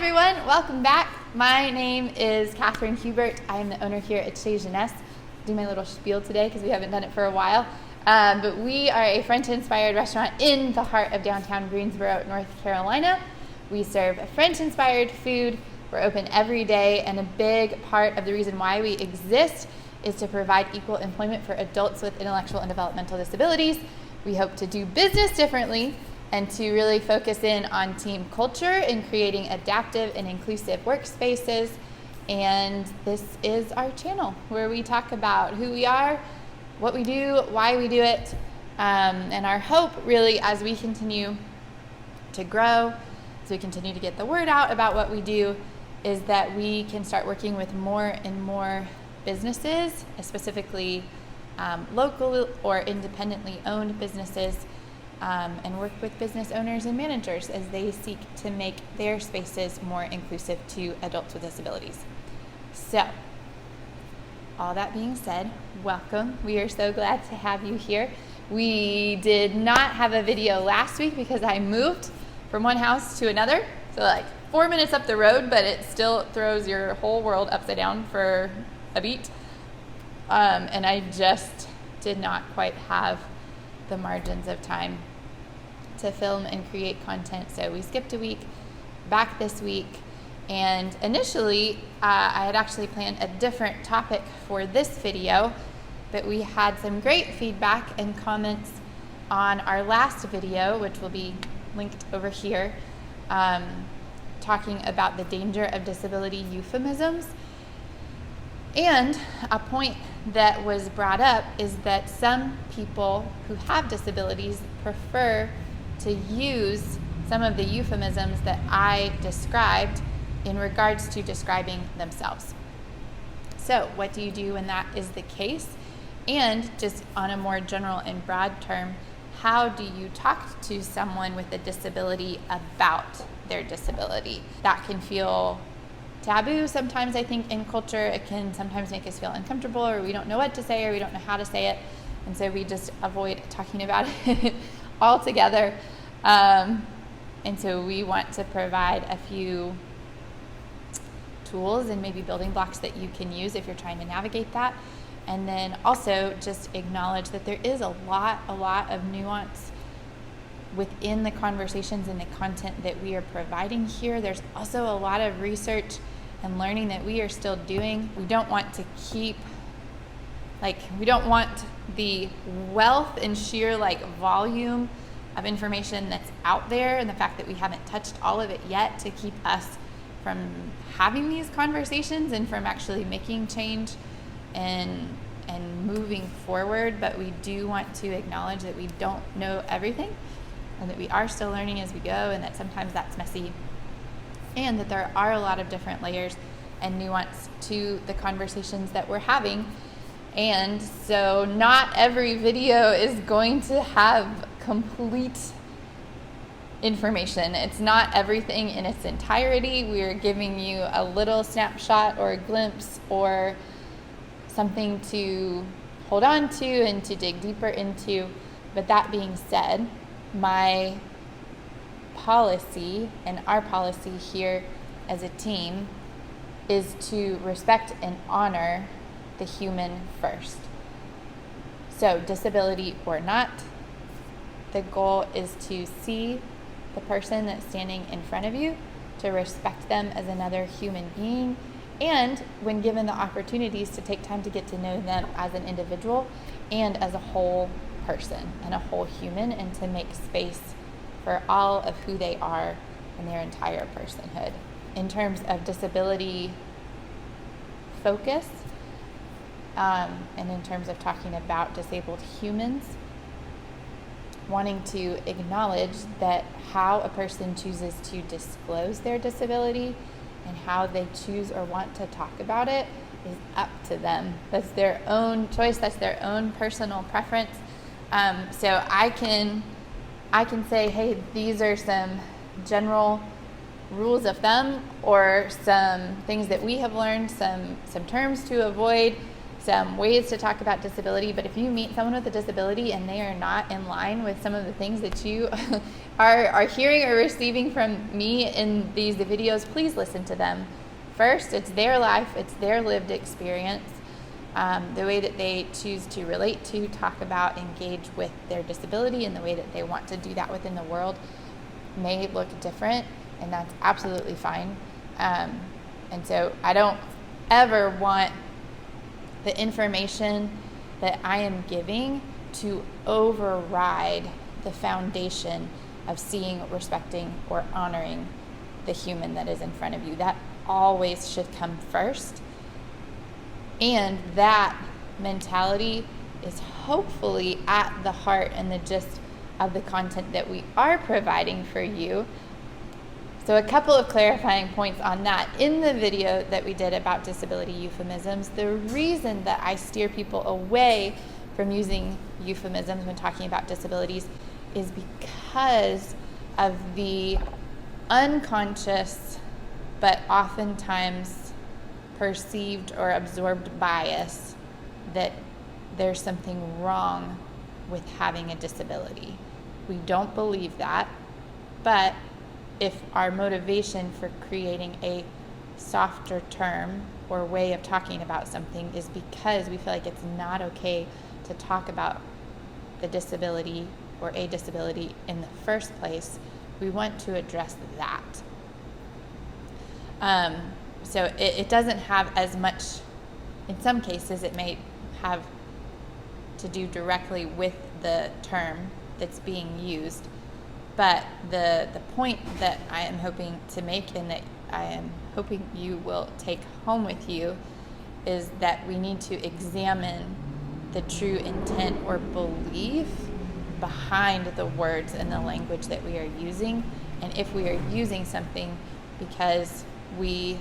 everyone, welcome back. My name is Catherine Hubert. I am the owner here at Chez Genèse. I'll do my little spiel today because we haven't done it for a while. But we are a French-inspired restaurant in the heart of downtown Greensboro, North Carolina. We serve French-inspired food. We're open every day, and a big part of the reason why we exist is to provide equal employment for adults with intellectual and developmental disabilities. We hope to do business differently and to really focus in on team culture and creating adaptive and inclusive workspaces. And this is our channel where we talk about who we are, what we do, why we do it, and our hope really as we continue to grow, as we continue to get the word out about what we do, is that we can start working with more and more businesses, specifically local or independently owned businesses, and work with business owners and managers as they seek to make their spaces more inclusive to adults with disabilities. So, all that being said, welcome. We are so glad to have you here. We did not have a video last week because I moved from one house to another, so like 4 minutes up the road, but it still throws your whole world upside down for a beat. And I just did not quite have the margins of time to film and create content, so we skipped a week, back this week. And initially I had actually planned a different topic for this video, but we had some great feedback and comments on our last video, which will be linked over here, talking about the danger of disability euphemisms. And a point that was brought up is that some people who have disabilities prefer to use some of the euphemisms that I described in regards to describing themselves. So what do you do when that is the case? And just on a more general and broad term, how do you talk to someone with a disability about their disability? That can feel taboo sometimes, I think, in culture. It can sometimes make us feel uncomfortable, or we don't know what to say, or we don't know how to say it, and so we just avoid talking about it altogether. And so we want to provide a few tools and maybe building blocks that you can use if you're trying to navigate that. And then also just acknowledge that there is a lot of nuance within the conversations and the content that we are providing here. There's also a lot of research and learning that we are still doing. We don't want to we don't want the wealth and sheer volume of information that's out there, and the fact that we haven't touched all of it yet, to keep us from having these conversations and from actually making change and moving forward. But we do want to acknowledge that we don't know everything, and that we are still learning as we go, and that sometimes that's messy, and that there are a lot of different layers and nuance to the conversations that we're having. And so not every video is going to have complete information. It's not everything in its entirety. We are giving you a little snapshot or a glimpse or something to hold on to and to dig deeper into. But that being said, my policy and our policy here as a team is to respect and honor the human first. So disability or not, the goal is to see the person that's standing in front of you, to respect them as another human being, and when given the opportunities, to take time to get to know them as an individual and as a whole person and a whole human, and to make space for all of who they are and their entire personhood. In terms of disability focus, and in terms of talking about disabled humans, wanting to acknowledge that how a person chooses to disclose their disability and how they choose or want to talk about it is up to them. That's their own choice. That's their own personal preference. So I can say, hey, these are some general rules of thumb, or some things that we have learned, some terms to avoid, some ways to talk about disability. But if you meet someone with a disability and they are not in line with some of the things that you are hearing or receiving from me in these videos, please listen to them. First, it's their life, it's their lived experience. The way that they choose to relate to, talk about, engage with their disability, and the way that they want to do that within the world may look different, and that's absolutely fine. And so I don't ever want the information that I am giving to override the foundation of seeing, respecting, or honoring the human that is in front of you. That always should come first. And that mentality is hopefully at the heart and the gist of the content that we are providing for you. So a couple of clarifying points on that. In the video that we did about disability euphemisms, the reason that I steer people away from using euphemisms when talking about disabilities is because of the unconscious but oftentimes perceived or absorbed bias that there's something wrong with having a disability. We don't believe that, but if our motivation for creating a softer term or way of talking about something is because we feel like it's not okay to talk about the disability or a disability in the first place, we want to address that. So it doesn't have as much, in some cases it may have to do directly with the term that's being used, but the point that I am hoping to make and that I am hoping you will take home with you is that we need to examine the true intent or belief behind the words and the language that we are using, and if we are using something because we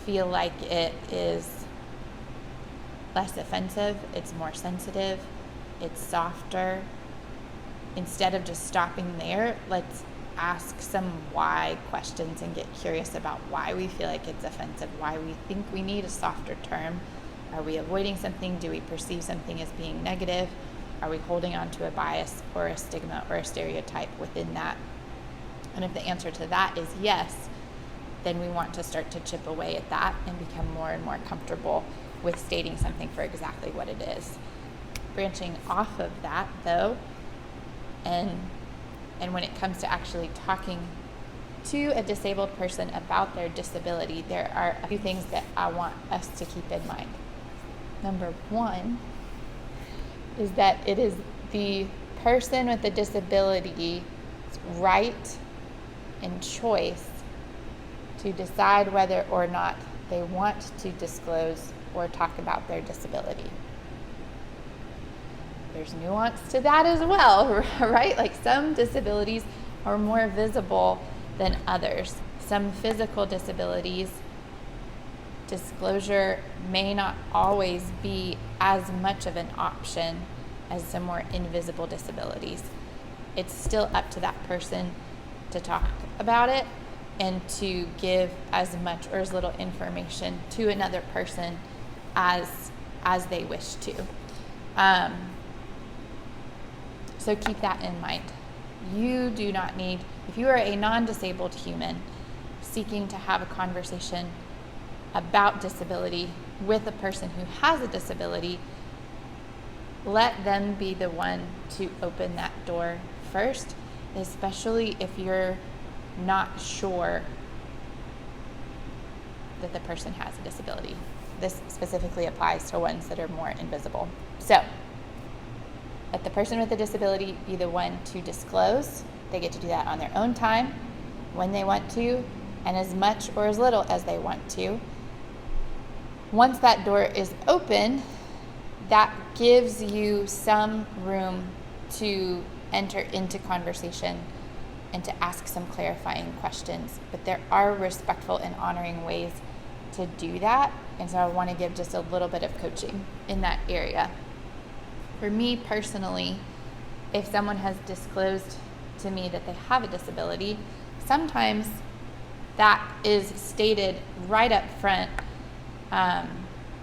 feel like it is less offensive, it's more sensitive, it's softer, instead of just stopping there, let's ask some why questions and get curious about why we feel like it's offensive, why we think we need a softer term. Are we avoiding something? Do we perceive something as being negative? Are we holding on to a bias or a stigma or a stereotype within that? And if the answer to that is yes, then we want to start to chip away at that and become more and more comfortable with stating something for exactly what it is. Branching off of that, though, and when it comes to actually talking to a disabled person about their disability, there are a few things that I want us to keep in mind. Number one is that it is the person with the disability's right and choice to decide whether or not they want to disclose or talk about their disability. There's nuance to that as well, right? Like some disabilities are more visible than others. Some physical disabilities, disclosure may not always be as much of an option as some more invisible disabilities. It's still up to that person to talk about it and to give as much or as little information to another person as they wish to. So keep that in mind. You do not need, if you are a non-disabled human seeking to have a conversation about disability with a person who has a disability, let them be the one to open that door first, especially if you're not sure that the person has a disability. This specifically applies to ones that are more invisible. So, let the person with the disability be the one to disclose. They get to do that on their own time, when they want to, and as much or as little as they want to. Once that door is open, that gives you some room to enter into conversation and to ask some clarifying questions. But there are respectful and honoring ways to do that, and so I want to give just a little bit of coaching in that area. For me personally, if someone has disclosed to me that they have a disability, sometimes that is stated right up front.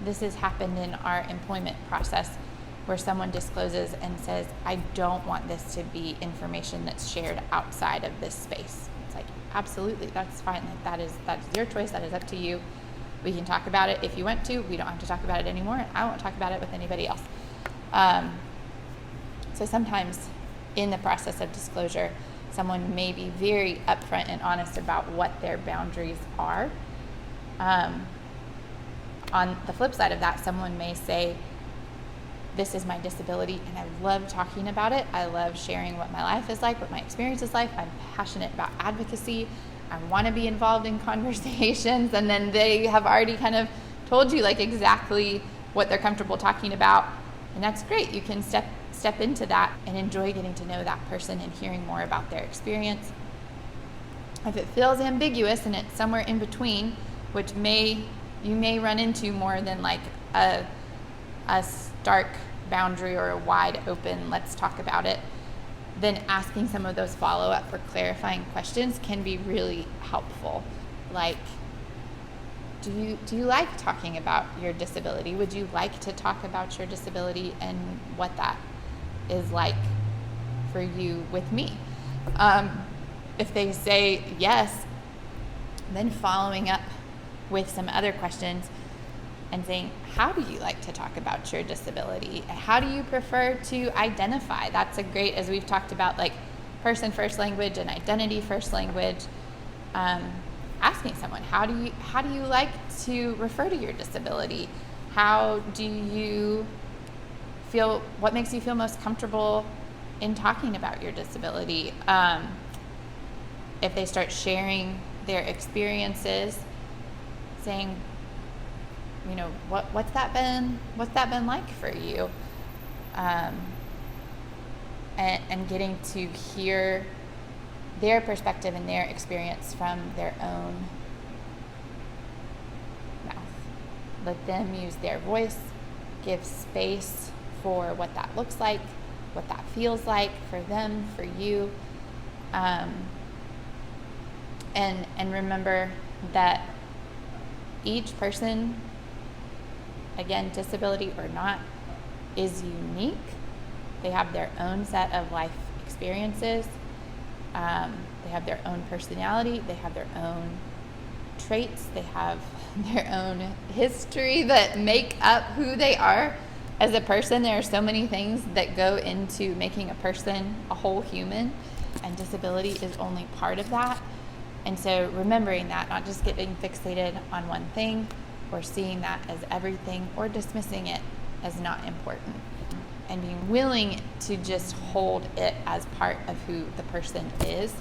This has happened in our employment process where someone discloses and says, I don't want this to be information that's shared outside of this space. It's like, absolutely, that's fine. Like that's your choice. That is up to you. We can talk about it if you want to. We don't have to talk about it anymore. And I won't talk about it with anybody else. So sometimes in the process of disclosure, someone may be very upfront and honest about what their boundaries are. On the flip side of that, someone may say, this is my disability and I love talking about it. I love sharing what my life is like, what my experience is like. I'm passionate about advocacy. I want to be involved in conversations. And then they have already kind of told you like exactly what they're comfortable talking about. And that's great. You can step into that and enjoy getting to know that person and hearing more about their experience. If it feels ambiguous and it's somewhere in between, which you may run into more than like a stark boundary or a wide open, let's talk about it, then asking some of those follow-up or clarifying questions can be really helpful. Like, do you like talking about your disability? Would you like to talk about your disability and what that is like for you with me? If they say yes, then following up with some other questions and saying, how do you like to talk about your disability? How do you prefer to identify? That's a great, as we've talked about, like person first language and identity first language. Asking someone, how do you like to refer to your disability? How do you feel? What makes you feel most comfortable in talking about your disability? If they start sharing their experiences, saying, you know, what's that been like for you? And getting to hear their perspective and their experience from their own mouth. Let them use their voice, give space for what that looks like, what that feels like for them, for you. And remember that each person, again, disability or not, is unique. They have their own set of life experiences. They have their own personality. They have their own traits. They have their own history that make up who they are as a person. There are so many things that go into making a person a whole human, and disability is only part of that. And so remembering that, not just getting fixated on one thing or seeing that as everything or dismissing it as not important, and being willing to just hold it as part of who the person is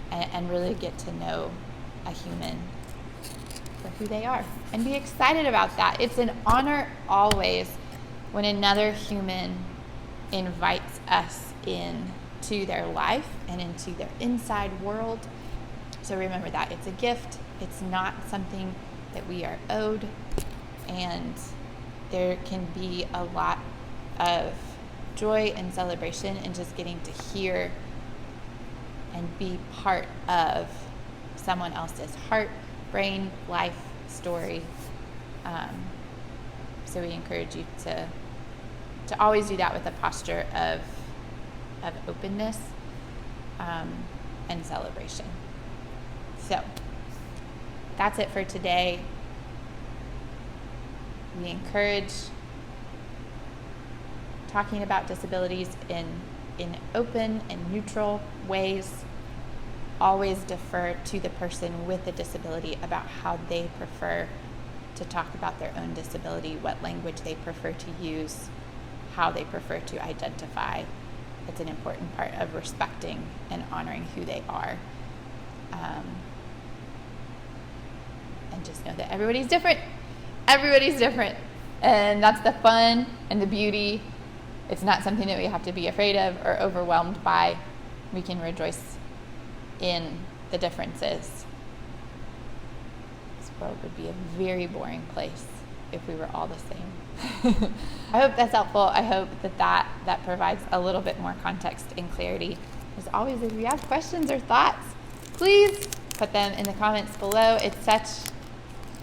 and really get to know a human for who they are and be excited about that. It's an honor always when another human invites us into their life and into their inside world. So remember that it's a gift. It's not something that we are owed, and there can be a lot of joy and celebration in just getting to hear and be part of someone else's heart, brain, life, story. So we encourage you to always do that with a posture of openness and celebration. So that's it for today. We encourage talking about disabilities in open and neutral ways. Always defer to the person with the disability about how they prefer to talk about their own disability, what language they prefer to use, how they prefer to identify. It's an important part of respecting and honoring who they are. And just know that everybody's different. Everybody's different. And that's the fun and the beauty. It's not something that we have to be afraid of or overwhelmed by. We can rejoice in the differences. This world would be a very boring place if we were all the same. I hope that's helpful. I hope that provides a little bit more context and clarity. As always, if you have questions or thoughts, please put them in the comments below. It's such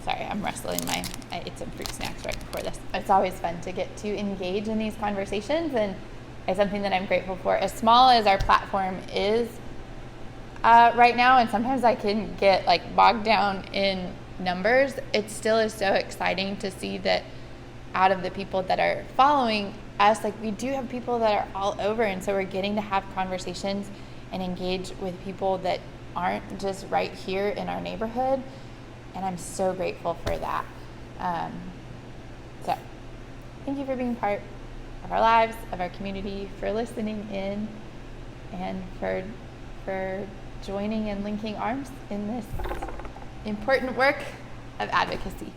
Sorry, I'm rustling I ate some fruit snacks right before this. It's always fun to get to engage in these conversations, and it's something that I'm grateful for. As small as our platform is right now, and sometimes I can get like bogged down in numbers, it still is so exciting to see that out of the people that are following us, like we do have people that are all over, and so we're getting to have conversations and engage with people that aren't just right here in our neighborhood, and I'm so grateful for that. So thank you for being part of our lives, of our community, for listening in, and for joining and linking arms in this important work of advocacy.